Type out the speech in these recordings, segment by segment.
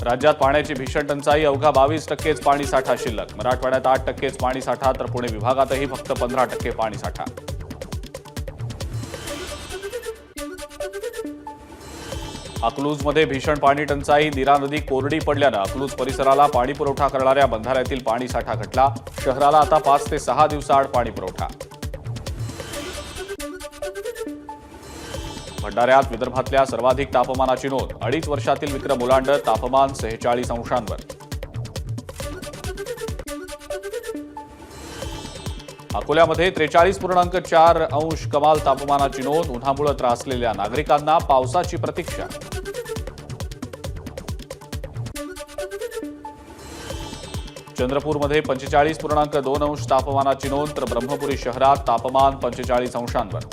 राज्यात पाण्याची भीषण टंचाई, अवघा 22% पाणी साठा शिल्लक. मराठवाड्यात 8% पाणी साठा तर पुणे विभागातही फक्त 15% पाणी साठा. अकलूजमध्ये भीषण पाणी टंचाई, नीरा नदी कोरडी पडल्यानं अकलूज परिसराला पाणी पुरवठा करणाऱ्या बंधाऱ्यातील पाणी साठा घटला. शहराला आता 5 ते 6 दिवसाआड पाणी पुरवठा. भंडाऱ्यात विदर्भातल्या सर्वाधिक तापमानाची नोंद, 2.5 वर्षातील विक्रम ओलांडत तापमान 46 अंशांवर. अकोल्यामध्ये 43.4 अंश कमाल तापमानाची नोंद, उन्हामुळे त्रासलेल्या नागरिकांना पावसाची प्रतीक्षा. चंद्रपूरमध्ये 45.2 अंश तापमानाची नोंद तर ब्रह्मपुरी शहरात तापमान 45 अंशांवर.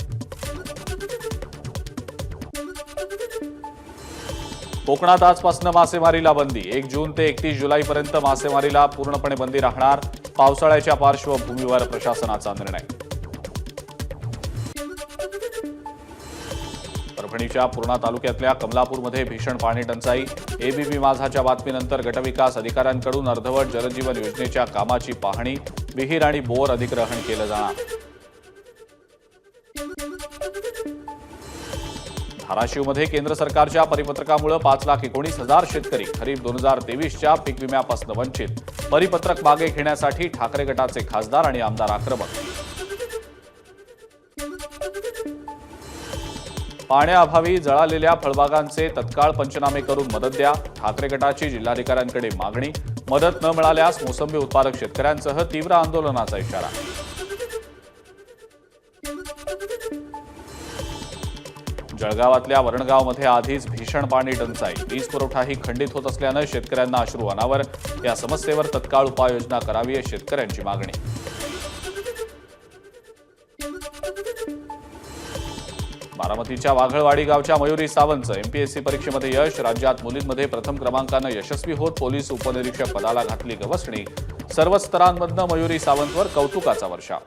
कोकणात आजपासून मासेमारीला बंदी, 1 जून ते 31 जुलैपर्यंत मासेमारीला पूर्णपणे बंदी राहणार. पावसाळ्याच्या पार्श्वभूमीवर प्रशासनाचा निर्णय. परभणीच्या पूर्णा तालुक्यातल्या कमलापूरमध्ये भीषण पाणी टंचाई, एबीपी माझाच्या बातमीनंतर गटविकास अधिकाऱ्यांकडून अर्धवट जलजीवन योजनेच्या कामाची पाहणी, विहीर आणि बोर अधिग्रहण केलं जाणार. धाराशिवमध्ये केंद्र सरकारच्या परिपत्रकामुळे 5,19,000 शेतकरी खरीप 2023च्या पीक विम्यापासून वंचित. परिपत्रक मागे घेण्यासाठी ठाकरे गटाचे खासदार आणि आमदार आक्रमक. पाण्याअभावी जळालेल्या फळबागांचे तत्काळ पंचनामे करून मदत द्या, ठाकरे गटाची जिल्हाधिकाऱ्यांकडे मागणी. मदत न मिळाल्यास मोसंबी उत्पादक शेतकऱ्यांसह तीव्र आंदोलनाचा इशारा. जळगावातल्या वरणगावमध्ये आधीच भीषण पाणी टंचाई, वीज पुरवठाही खंडित होत असल्यानं शेतकऱ्यांना अश्रू अनावर. या समस्येवर तत्काळ उपाययोजना करावी अशी शेतकऱ्यांची मागणी. बारामतीच्या वाघळवाडी गावच्या मयुरी सावंतचं एमपीएससी परीक्षेमध्ये यश, राज्यात मुलींमध्ये प्रथम क्रमांकानं यशस्वी होत पोलीस उपनिरीक्षक पदाला घातली गवसणी. सर्व स्तरांमधनं मयुरी सावंतवर कौतुकाचा वर्षाव.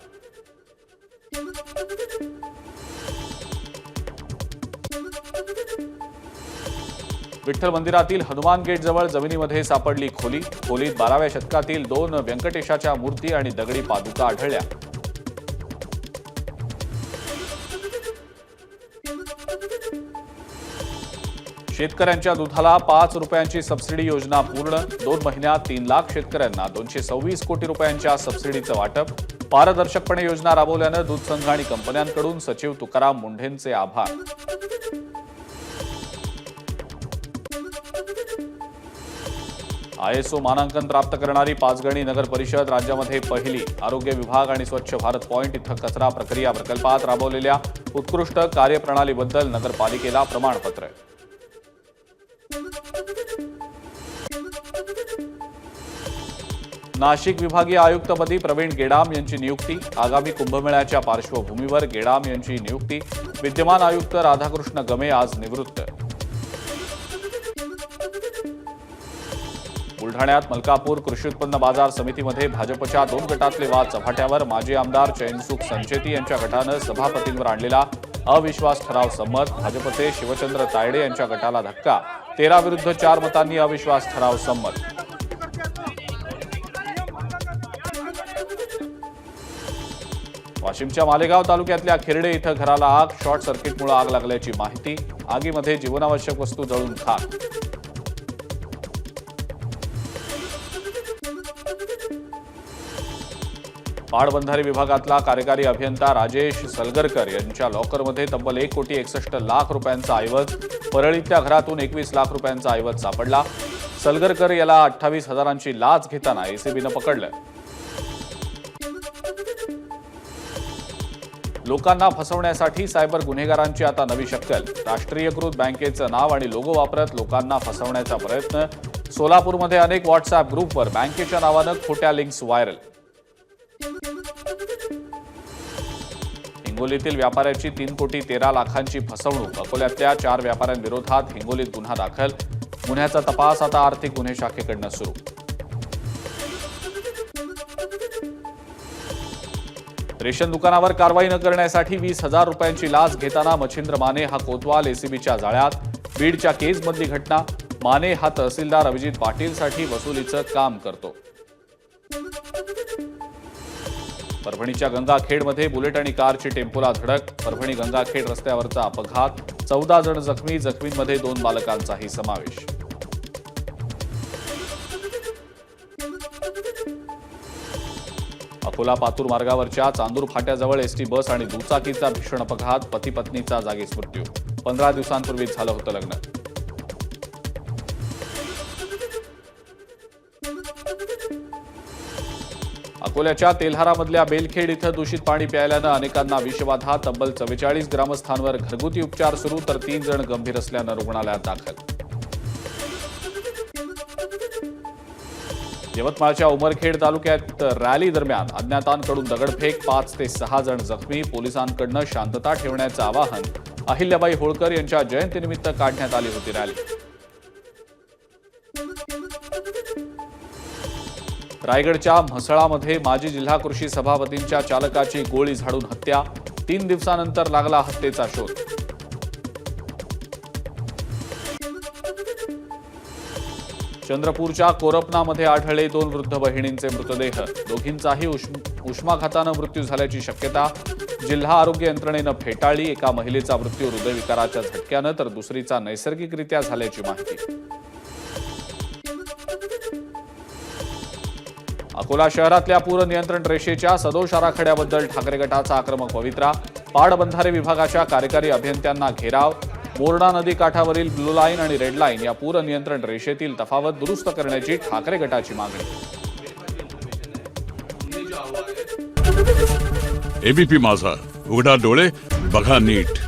विठ्ठल मंदिरातील हनुमान गेटजवळ जमिनीमध्ये सापडली खोली, खोलीत 12व्या शतकातील 2 व्यंकटेशाच्या मूर्ती आणि दगडी पादुका आढळल्या. शेतकऱ्यांच्या दुधाला 5 रुपयांची सबसिडी योजना पूर्ण, 2 महिन्यात 3 लाख शेतकऱ्यांना 226 कोटी रुपयांच्या सबसिडीचं वाटप. पारदर्शकपणे योजना राबवल्यानं दूध संघ आणि कंपन्यांकडून सचिव तुकाराम मुंढेंचे आभार. आयएसओ मानांकन प्राप्त करणारी पाचगणी नगर परिषद राज्यामध्ये पहिली. आरोग्य विभाग आणि स्वच्छ भारत पॉइंट इथं कचरा प्रक्रिया प्रकल्पात राबवलेल्या उत्कृष्ट कार्यप्रणालीबद्दल नगरपालिकेला प्रमाणपत्र. नाशिक विभागीय आयुक्तपदी प्रवीण गेडाम यांची नियुक्ती, आगामी कुंभमेळ्याच्या पार्श्वभूमीवर गेडाम यांची नियुक्ती. विद्यमान आयुक्त राधाकृष्ण गमे आज निवृत्त. बुलढाण्यात मलकापूर कृषी उत्पन्न बाजार समितीमध्ये भाजपच्या 2 गटातले वाद चव्हाट्यावर. माजी आमदार चैनसुख संचेती यांच्या गटानं सभापतींवर आणलेला अविश्वास ठराव संमत. भाजपचे शिवचंद्र तायडे यांच्या गटाला धक्का, 13 विरुद्ध 4 मतांनी अविश्वास ठराव संमत. वाशिमच्या मालेगाव तालुक्यातल्या खिरडे इथं घराला आग, शॉर्ट सर्किटमुळे आग लागल्याची माहिती. आगीमध्ये जीवनावश्यक वस्तू जळून खाक. पाटबंधारे विभागातला कार्यकारी अभियंता राजेश सलगरकर यांच्या लॉकरमध्ये तब्बल 1,61 लाख रुपयांचा ऐवज. परळीतल्या घरातून 21 लाख रुपयांचा ऐवज सापडला. सलगरकर याला 28,000ची लाच घेताना एसीबीनं पकडलं. लोकांना फसवण्यासाठी सायबर गुन्हेगारांची आता नवी शक्कल. राष्ट्रीयकृत बँकेचं नाव आणि लोगो वापरत लोकांना फसवण्याचा प्रयत्न. सोलापूरमध्ये अनेक व्हॉट्सअप ग्रुपवर बँकेच्या नावानं खोट्या लिंक्स व्हायरल. हिंगोलीतील व्यापाऱ्याची 3,13,00,000ची फसवणूक. अकोल्यातल्या 4 व्यापाऱ्यांविरोधात हिंगोलीत गुन्हा दाखल. गुन्ह्याचा तपास आता आर्थिक गुन्हे शाखेकडून सुरू. रेशन दुकानावर कारवाई न करण्यासाठी 20,000 रुपयांची लाच घेताना मच्छिंद्र माने हा कोतवाल एसीबीच्या जाळ्यात. बीडच्या केजमधली घटना. माने हा तहसीलदार अभिजित पाटीलसाठी वसुलीचं काम करतो. परभणीच्या गंगाखेडमध्ये बुलेट आणि कारची टेम्पोला धडक. परभणी गंगाखेड रस्त्यावरचा अपघात. 14 जण जखमी. जखमींमध्ये 2 बालकांचाही समावेश. अकोला पातूर मार्गावरच्या चांदूर फाट्याजवळ एसटी बस आणि दुचाकीचा भीषण अपघात. पती पत्नीचा जागीच मृत्यू. 15 दिवसांपूर्वी झालं होतं लग्न. अकोल्याच्या तेल्हारामधल्या बेलखेड इथं दूषित पाणी प्यायल्यानं अनेकांना विषबाधा. तब्बल 44 ग्रामस्थांवर घरगुती उपचार सुरू, तर 3 जण गंभीर असल्यानं रुग्णालयात दाखल. यवतमाळच्या उमरखेड तालुक्यात रॅली दरम्यान अज्ञातांकडून दगडफेक. 5 ते 6 जण जखमी. पोलिसांकडून शांतता ठेवण्याचं आवाहन. अहिल्याबाई होळकर यांच्या जयंतीनिमित्त काढण्यात आली होती रॅली. रायगडच्या म्हसळामध्ये माजी जिल्हा कृषी सभापतींच्या चालकाची गोळी झाडून हत्या. 3 दिवसानंतर लागला हत्येचा शोध. चंद्रपूरच्या कोरपनामध्ये आढळले 2 वृद्ध बहिणींचे मृतदेह. दोघींचाही उष्माघातानं मृत्यू झाल्याची शक्यता. जिल्हा आरोग्य यंत्रणेनं फेटाळली. एका महिलेचा मृत्यू हृदयविकाराच्या झटक्यानं, तर दुसरीचा नैसर्गिकरित्या झाल्याची माहिती. अकोला शहरातल्या पूर नियंत्रण रेषेच्या सदोष आराखड्याबद्दल ठाकरे गटाचा आक्रमक पवित्रा. पाटबंधारे विभागाच्या कार्यकारी अभियंत्यांना घेराव. मोरणा नदी काठावरील ब्लू लाईन आणि रेड लाईन या पूर नियंत्रण रेषेतील तफावत दुरुस्त करण्याची ठाकरे गटाची मागणी. एबीपी माझा, उघडा डोळे बघा नीट.